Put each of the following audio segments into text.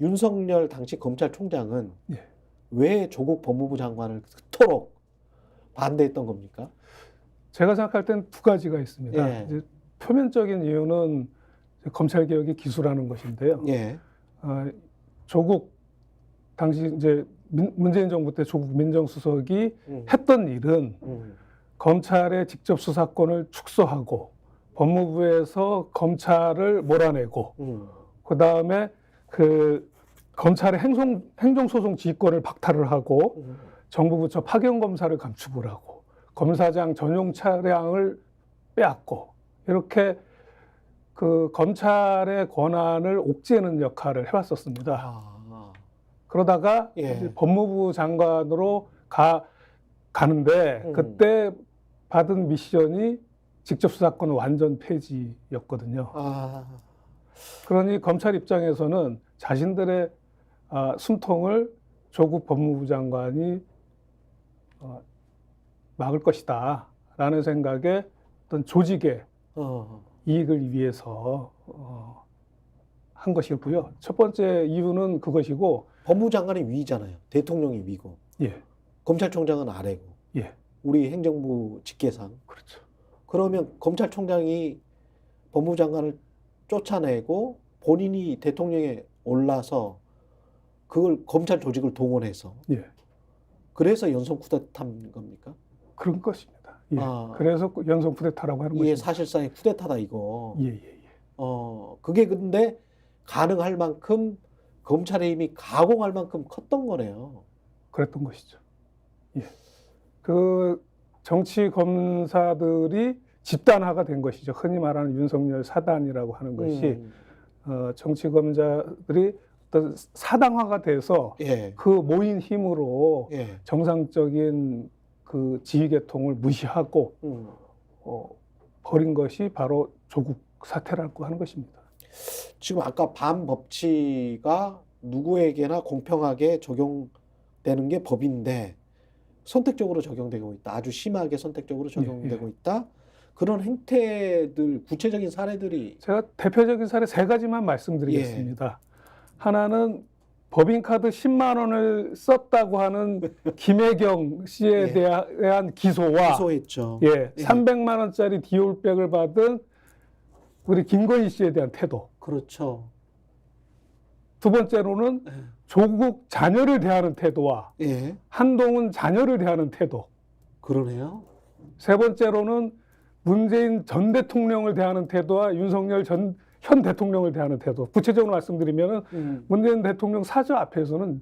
윤석열 당시 검찰총장은 예. 왜 조국 법무부 장관을 그토록 반대했던 겁니까? 제가 생각할 땐 두 가지가 있습니다. 예. 이제 표면적인 이유는 검찰 개혁의 기수라는 것인데요. 예. 조국 당시 이제 문재인 정부 때 조국 민정수석이 음. 했던 일은 음. 검찰의 직접 수사권을 축소하고 법무부에서 검찰을 몰아내고 그 다음에 그 검찰의 행정소송 지휘권을 박탈을 하고 정부 부처 파견 검사를 감축을 하고 검사장 전용 차량을 빼앗고 이렇게 그 검찰의 권한을 옥죄는 역할을 해왔었습니다. 아. 그러다가 예. 이제 법무부 장관으로 가는데 그때 받은 미션이 직접 수사권 완전 폐지였거든요. 아. 그러니 검찰 입장에서는 자신들의 숨통을 조국 법무부 장관이 막을 것이다 라는 생각에 어떤 조직의 이익을 위해서 한 것이었고요. 첫 번째 이유는 그것이고, 법무부 장관이 위잖아요. 대통령이 위고. 예, 검찰총장은 아래고. 예, 우리 행정부 직계상. 그렇죠. 그러면 검찰총장이 법무부 장관을 쫓아내고 본인이 대통령에 올라서 그걸 검찰 조직을 동원해서 예, 그래서 연속 쿠데타인 겁니까? 그런 것입니다. 예, 아. 그래서 연속 쿠데타라고 하는 이게 것입니다. 사실상의 쿠데타다 이거. 예, 예, 예. 그게 근데 가능할 만큼 검찰의 힘이 가공할 만큼 컸던 거네요. 그랬던 것이죠. 예. 그 정치 검사들이 집단화가 된 것이죠. 흔히 말하는 윤석열 사단이라고 하는 것이 정치 검사들이 어떤 사당화가 돼서 예. 그 모인 힘으로 예. 정상적인 그 지휘 계통을 무시하고 벌인 것이 바로 조국 사태라고 하는 것입니다. 지금 아까 반법치가 누구에게나 공평하게 적용되는 게 법인데 선택적으로 적용되고 있다. 아주 심하게 선택적으로 적용되고 있다. 그런 행태들, 구체적인 사례들이 제가 대표적인 사례 세 가지만 말씀드리겠습니다. 하나는 법인카드 10만 원을 썼다고 하는 김혜경 씨에 대한 기소와 기소했죠. 300만 원짜리 디올백을 받은 우리 김건희 씨에 대한 태도. 그렇죠. 두 번째로는 조국 자녀를 대하는 태도와 한동훈 자녀를 대하는 태도. 그러네요. 세 번째로는 문재인 전 대통령을 대하는 태도와 윤석열 현 대통령을 대하는 태도. 구체적으로 말씀드리면 문재인 대통령 사저 앞에서는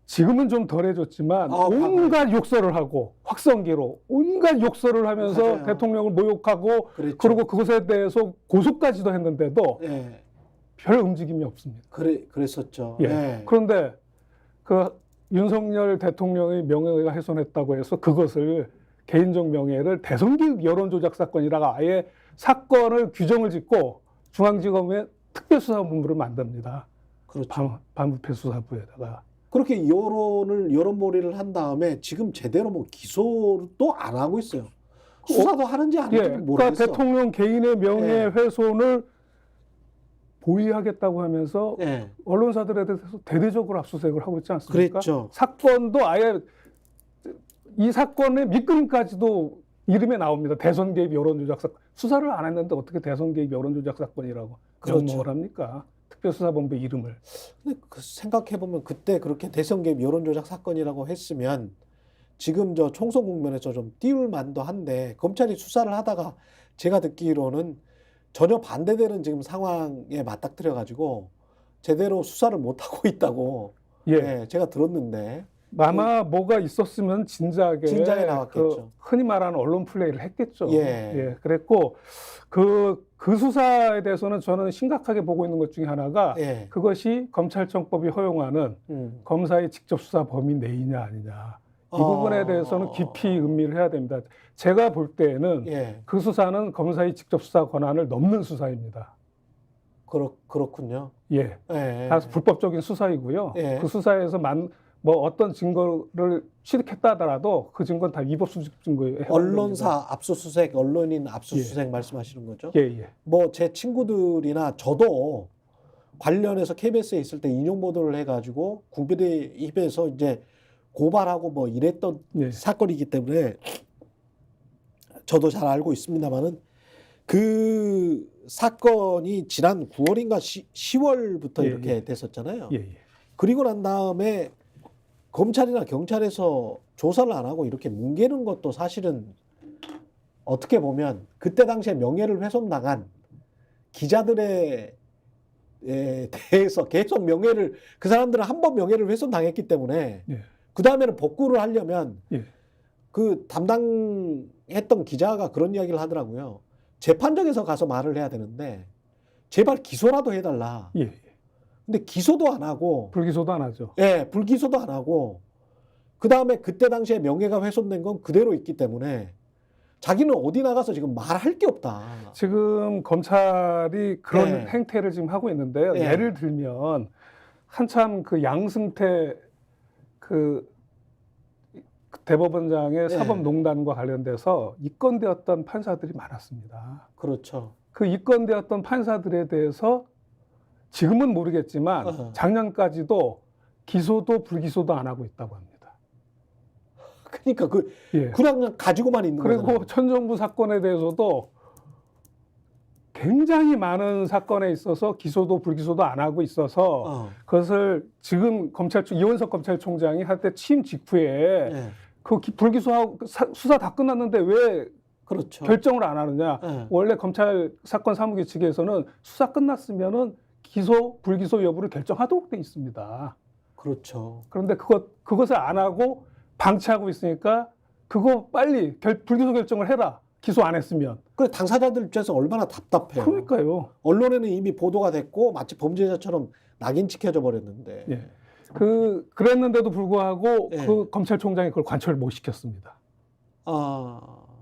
지금은 좀 덜해졌지만 온갖 욕설을 하고 확성기로 온갖 욕설을 하면서 맞아요. 대통령을 모욕하고 그랬죠. 그리고 그것에 대해서 고소까지도 했는데도 별 움직임이 없습니다. 그랬었죠. 그런데 그 윤석열 대통령의 명예가 훼손했다고 해서 그것을 개인적 명예를 대선기획 여론조작 사건이라고 아예 사건을 규정을 짓고 중앙지검에 특별수사본부를 만듭니다. 그렇죠. 반부패 수사부에다가. 그렇게 여론몰이를 한 다음에 지금 제대로 뭐 기소도 안 하고 있어요. 수사도 하는지 안 하는지 모르겠어. 그러니까 대통령 개인의 명예훼손을 보위하겠다고 하면서 언론사들에 대해서 대대적으로 압수수색을 하고 있지 않습니까? 그랬죠. 사건도 아예 이 사건의 밑그림까지도 이름에 나옵니다. 대선 개입 여론조작 사건. 수사를 안 했는데 어떻게 대선 개입 여론조작 사건이라고 명명을 합니까? 특별수사본부 이름을. 근데 생각해보면 그때 그렇게 대선 개입 여론조작 사건이라고 했으면 지금 저 총선 국면에서 좀 띄울 만도 한데 검찰이 수사를 하다가 제가 듣기로는 전혀 반대되는 지금 상황에 맞닥뜨려가지고 제대로 수사를 못하고 있다고 제가 들었는데 아마 뭐가 있었으면 진작에 나왔겠죠. 흔히 말하는 언론 플레이를 했겠죠. 그랬고 그 수사에 대해서는 저는 심각하게 보고 있는 것 중에 하나가 그것이 검찰청법이 허용하는 검사의 직접 수사 범위 내이냐 아니냐. 이 부분에 대해서는 깊이 음미를 해야 됩니다. 제가 볼 때에는 그 수사는 검사의 직접 수사 권한을 넘는 수사입니다. 그렇군요. 다 불법적인 수사이고요. 그 수사에서 뭐 어떤 증거를 취득했다 하더라도 그 증거는 다 위법 수집 증거예요. 언론사 압수수색, 언론인 압수수색 말씀하시는 거죠? 뭐 제 친구들이나 저도 관련해서 KBS에 있을 때 인용 보도를 해가지고 국민의힘에서 이제 고발하고 뭐 이랬던 예. 사건이기 때문에 저도 잘 알고 있습니다만은 그 사건이 지난 9월인가 10월부터 예, 이렇게 예. 됐었잖아요. 예, 예. 그리고 난 다음에 검찰이나 경찰에서 조사를 안 하고 이렇게 뭉개는 것도 사실은 어떻게 보면 그때 당시에 명예를 훼손당한 기자들에 대해서 계속 명예를, 그 사람들은 한 번 명예를 훼손당했기 때문에 예. 그 다음에는 복구를 하려면 예. 그 담당했던 기자가 그런 이야기를 하더라고요. 재판정에서 가서 말을 해야 되는데 제발 기소라도 해달라. 예. 근데 기소도 안 하고, 불기소도 안 하죠. 예, 불기소도 안 하고, 그 다음에 그때 당시에 명예가 훼손된 건 그대로 있기 때문에 자기는 어디 나가서 지금 말할 게 없다. 지금 검찰이 그런 예. 행태를 지금 하고 있는데요. 예. 예를 들면 한참 그 양승태 그 대법원장의 예. 사법농단과 관련돼서 입건되었던 판사들이 많았습니다. 그렇죠. 그 입건되었던 판사들에 대해서 지금은 모르겠지만 작년까지도 기소도 불기소도 안 하고 있다고 합니다. 그러니까 예. 그냥 가지고만 있는 그리고 거잖아요. 천정부 사건에 대해서도 굉장히 많은 사건에 있어서 기소도 불기소도 안 하고 있어서 그것을 지금 이원석 검찰총장이 한때 취임 직후에 예. 그 불기소하고 수사 다 끝났는데 왜 그렇죠. 결정을 안 하느냐. 예. 원래 검찰 사건 사무규칙에서는 수사 끝났으면은 기소 불기소 여부를 결정하도록 돼 있습니다. 그렇죠. 그런데 그것을 안 하고 방치하고 있으니까 그거 빨리 불기소 결정을 해라. 기소 안 했으면. 그 당사자들 입장에서 얼마나 답답해요. 그러니까요. 언론에는 이미 보도가 됐고 마치 범죄자처럼 낙인 찍혀져 버렸는데. 예. 그랬는데도 불구하고 예. 그 검찰총장이 그걸 관철을 못 시켰습니다.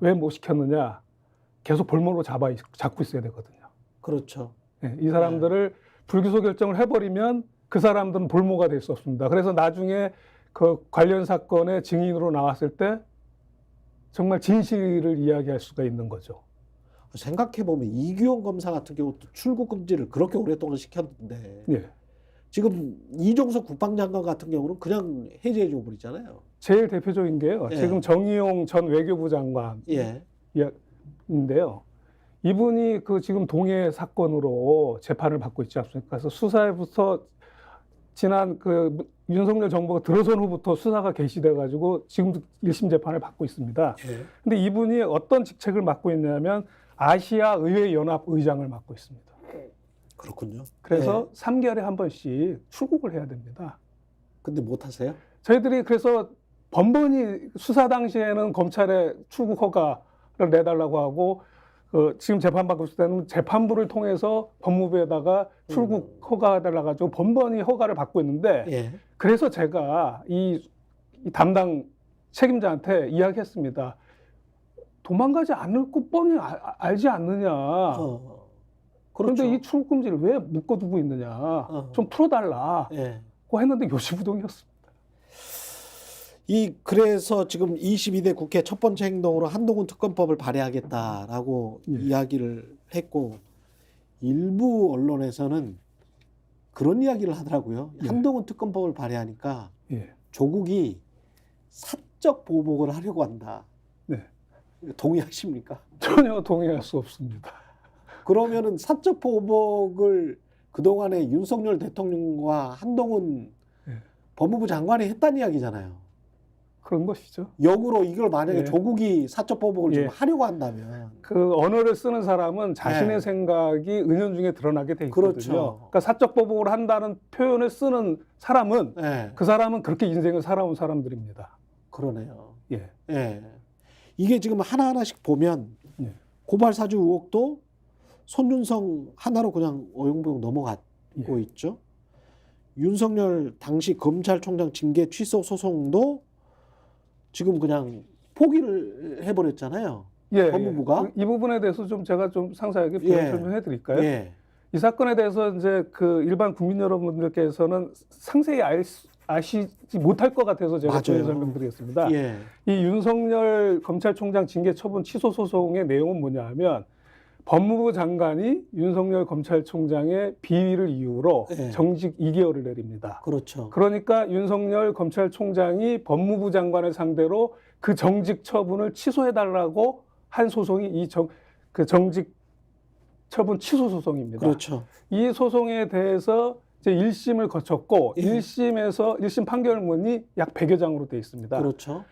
왜 못 시켰느냐? 계속 볼모로 잡고 있어야 되거든요. 그렇죠. 예. 이 사람들을 불기소 결정을 해버리면 그 사람들은 볼모가 될 수 없습니다. 그래서 나중에 그 관련 사건의 증인으로 나왔을 때 정말 진실을 이야기할 수가 있는 거죠. 생각해보면 이규영 검사 같은 경우도 출국 금지를 그렇게 오랫동안 시켰는데 예. 지금 이종석 국방장관 같은 경우는 그냥 해제해줘 버리잖아요. 제일 대표적인 게요. 예. 지금 정의용 전 외교부 장관인데요. 이분이 그 지금 동해 사건으로 재판을 받고 있지 않습니까? 그래서 수사에부터 지난 그 윤석열 정부가 들어선 후부터 수사가 개시돼 가지고 지금도 1심 재판을 받고 있습니다. 예. 근데 이분이 어떤 직책을 맡고 있냐면 아시아 의회 연합 의장을 맡고 있습니다. 그렇군요. 그래서 3개월에 한 번씩 출국을 해야 됩니다. 근데 못 하세요? 저희들이 그래서 번번이 수사 당시에는 검찰에 출국 허가를 내달라고 하고 지금 재판받고 있을 때는 재판부를 통해서 법무부에다가 출국 허가달라 가지고 번번이 허가를 받고 있는데 예. 그래서 제가 이 담당 책임자한테 이야기했습니다. 도망가지 않을 것 뻔히 알지 않느냐. 그렇죠. 그런데 이 출국 금지를 왜 묶어두고 있느냐. 좀 풀어달라. 예. 고 했는데 요지부동이었습니다. 그래서 지금 22대 국회 첫 번째 행동으로 한동훈 특검법을 발의하겠다라고 이야기를 했고 일부 언론에서는 그런 이야기를 하더라고요. 한동훈 특검법을 발의하니까 조국이 사적 보복을 하려고 한다. 네. 동의하십니까? 전혀 동의할 수 없습니다. 그러면은 사적 보복을 그동안에 윤석열 대통령과 한동훈 법무부 장관이 했다는 이야기잖아요. 그런 것이죠. 역으로 이걸 만약에 조국이 사적 보복을 좀 하려고 한다면 그 언어를 쓰는 사람은 자신의 생각이 은연중에 드러나게 돼 있거든요. 그렇죠. 그러니까 사적 보복을 한다는 표현을 쓰는 사람은 그 사람은 그렇게 인생을 살아온 사람들입니다. 그러네요. 예. 이게 지금 하나하나씩 보면 고발 사주 의혹도 손준성 하나로 그냥 어용부용 넘어가고 있죠. 윤석열 당시 검찰총장 징계 취소 소송도 지금 그냥 포기를 해버렸잖아요. 법무부가. 이 부분에 대해서 제가 좀 상세하게 설명해 드릴까요? 이 사건에 대해서 이제 그 일반 국민 여러분들께서는 상세히 아시지 못할 것 같아서 제가 설명드리겠습니다. 이 윤석열 검찰총장 징계 처분 취소 소송의 내용은 뭐냐 하면 법무부 장관이 윤석열 검찰총장의 비위를 이유로 네. 정직 2개월을 내립니다. 그렇죠. 그러니까 윤석열 검찰총장이 법무부 장관을 상대로 그 정직 처분을 취소해달라고 한 소송이 그 정직 처분 취소 소송입니다. 그렇죠. 이 소송에 대해서 이제 1심을 거쳤고 예. 1심 판결문이 약 100여 장으로 되어 있습니다. 그렇죠.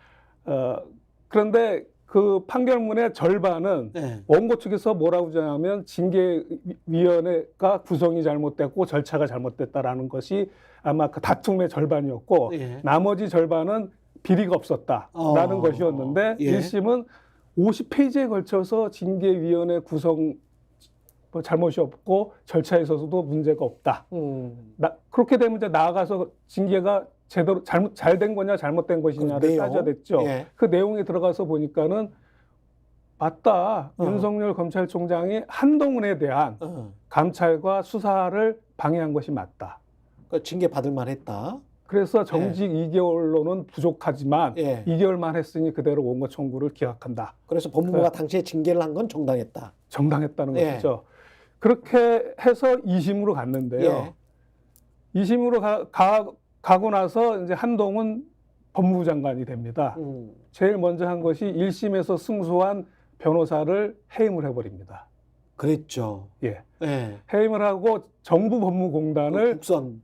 그런데 그 판결문의 절반은 네. 원고 측에서 뭐라고 주장하면 징계위원회가 구성이 잘못됐고 절차가 잘못됐다라는 것이 아마 그 다툼의 절반이었고 예. 나머지 절반은 비리가 없었다라는 것이었는데 예. 1심은 50페이지에 걸쳐서 징계위원회 구성 뭐 잘못이 없고 절차에 있어서도 문제가 없다. 그렇게 되면 이제 나아가서 징계가 제대로 잘 된 거냐 잘못된 것이냐를 따져야 됐죠. 예. 그 내용에 들어가서 보니까는 맞다. 윤석열 검찰총장이 한동훈에 대한 감찰과 수사를 방해한 것이 맞다. 그러니까 징계 받을 만했다. 그래서 정직 2개월로는 부족하지만 2개월만 했으니 그대로 원고 청구를 기각한다. 그래서 법무부가 당시에 징계를 한 건 정당했다. 정당했다는 것이죠. 그렇게 해서 2심으로 갔는데요. 2심으로 가고 나서 이제 한동훈 법무부 장관이 됩니다. 제일 먼저 한 것이 1심에서 승소한 변호사를 해임을 해버립니다. 그랬죠. 예. 예. 해임을 하고 정부법무공단을 국선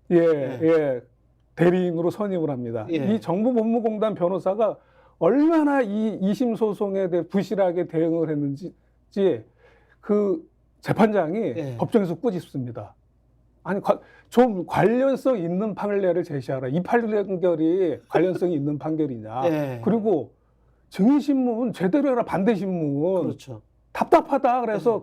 대리인으로 선임을 합니다. 예. 이 정부법무공단 변호사가 얼마나 이 2심 소송에 대해 부실하게 대응을 했는지 그 재판장이 법정에서 꾸짖습니다. 아니 좀 관련성 있는 판례를 제시하라. 이 판결이 관련성이 있는 판결이냐. 그리고 증인신문 제대로 해라. 반대신문. 그렇죠. 답답하다. 그래서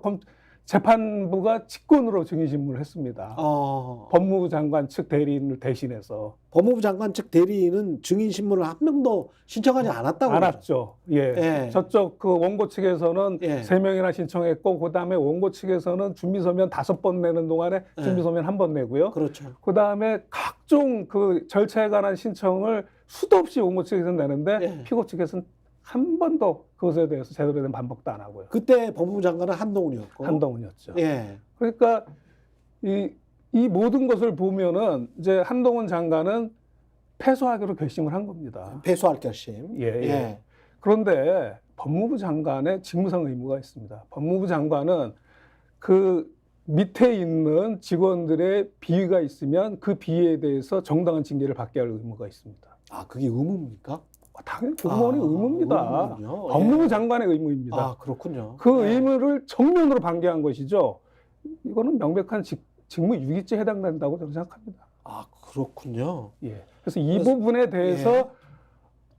재판부가 직권으로 증인신문을 했습니다. 법무부 장관 측 대리인을 대신해서. 법무부 장관 측 대리인은 증인신문을 한 명도 신청하지 않았다고. 않았죠. 예. 저쪽 그 원고 측에서는 3명이나 신청했고, 그 다음에 원고 측에서는 준비서면 5번 내는 동안에 준비서면 1번 내고요. 그렇죠. 그 다음에 각종 그 절차에 관한 신청을 수도 없이 원고 측에서 내는데 피고 측에서는 한 번도 그것에 대해서 제대로 된 반복도 안 하고요. 그때 법무부 장관은 한동훈이었고. 한동훈이었죠. 예. 그러니까 이 모든 것을 보면은 이제 한동훈 장관은 패소하기로 결심을 한 겁니다. 패소할 결심. 예. 그런데 법무부 장관의 직무상 의무가 있습니다. 법무부 장관은 그 밑에 있는 직원들의 비위가 있으면 그 비위에 대해서 정당한 징계를 받게 할 의무가 있습니다. 아, 그게 의무입니까? 당연히 공무원의 의무입니다. 의무군요. 법무부 장관의 의무입니다. 아, 그렇군요. 그 의무를 정면으로 방기한 것이죠. 이거는 명백한 직무유기죄에 해당된다고 저는 생각합니다. 아, 그렇군요. 예. 그래서 이 부분에 대해서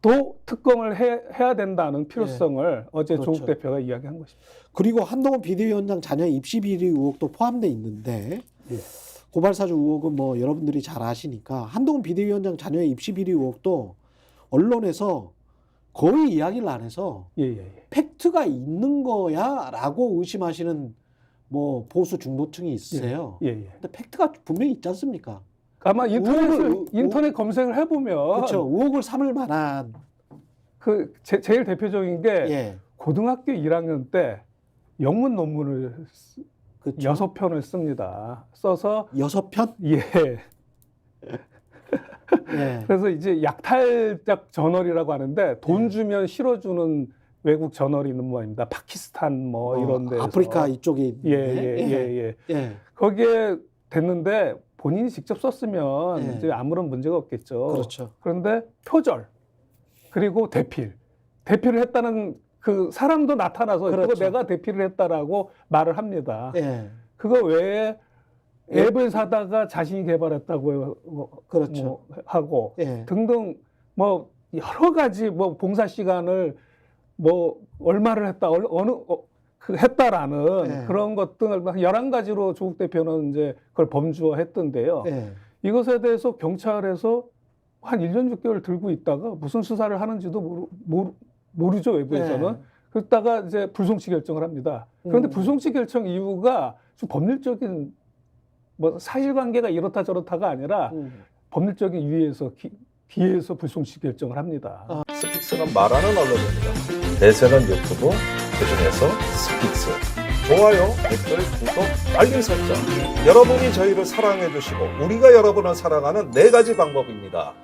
또 특검을 해야 된다는 필요성을 어제 그렇죠. 조국 대표가 이야기한 것입니다. 그리고 한동훈 비대위원장 자녀 입시 비리 의혹도 포함되어 있는데 고발사주 의혹은 뭐 여러분들이 잘 아시니까 한동훈 비대위원장 자녀의 입시 비리 의혹도 언론에서 거의 이야기를 안 해서 팩트가 있는 거야라고 의심하시는 뭐 보수 중도층이 있으세요. 근데 팩트가 분명히 있지 않습니까? 아마 인터넷 검색을 해보면 그렇죠. 의혹을 삼을 만한 그 제일 대표적인 게 고등학교 1학년 때 영문 논문을 그렇죠. 6편을 씁니다. 써서 6편? 그래서 이제 약탈적 저널이라고 하는데 돈 주면 실어주는 외국 저널이 있는 모양입니다. 파키스탄 뭐 이런 데서. 아프리카 이쪽에. 거기에 됐는데 본인이 직접 썼으면 이제 아무런 문제가 없겠죠. 그렇죠. 그런데 표절 그리고 대필을 했다는 그 사람도 나타나서 그거 내가 대필을 했다라고 말을 합니다. 그거 외에 앱을 사다가 자신이 개발했다고 뭐 하고 등등 뭐 여러 가지 뭐 봉사 시간을 뭐 얼마를 했다 했다라는 그런 것들 11가지로 조국 대표는 이제 그걸 범주화했던데요. 이것에 대해서 경찰에서 한 1년 6개월 들고 있다가 무슨 수사를 하는지도 모르죠, 외부에서는. 그러다가 이제 불송치 결정을 합니다. 그런데 불송치 결정 이유가 좀 법률적인 뭐 사실관계가 이렇다 저렇다가 아니라 법률적인 이유에서 기회에서 불송치 결정을 합니다. 스픽스는 말하는 언론입니다. 대세는 유튜브, 그중에서 스픽스. 좋아요, 댓글, 구독, 알림 설정. 여러분이 저희를 사랑해 주시고 우리가 여러분을 사랑하는 4가지 방법입니다.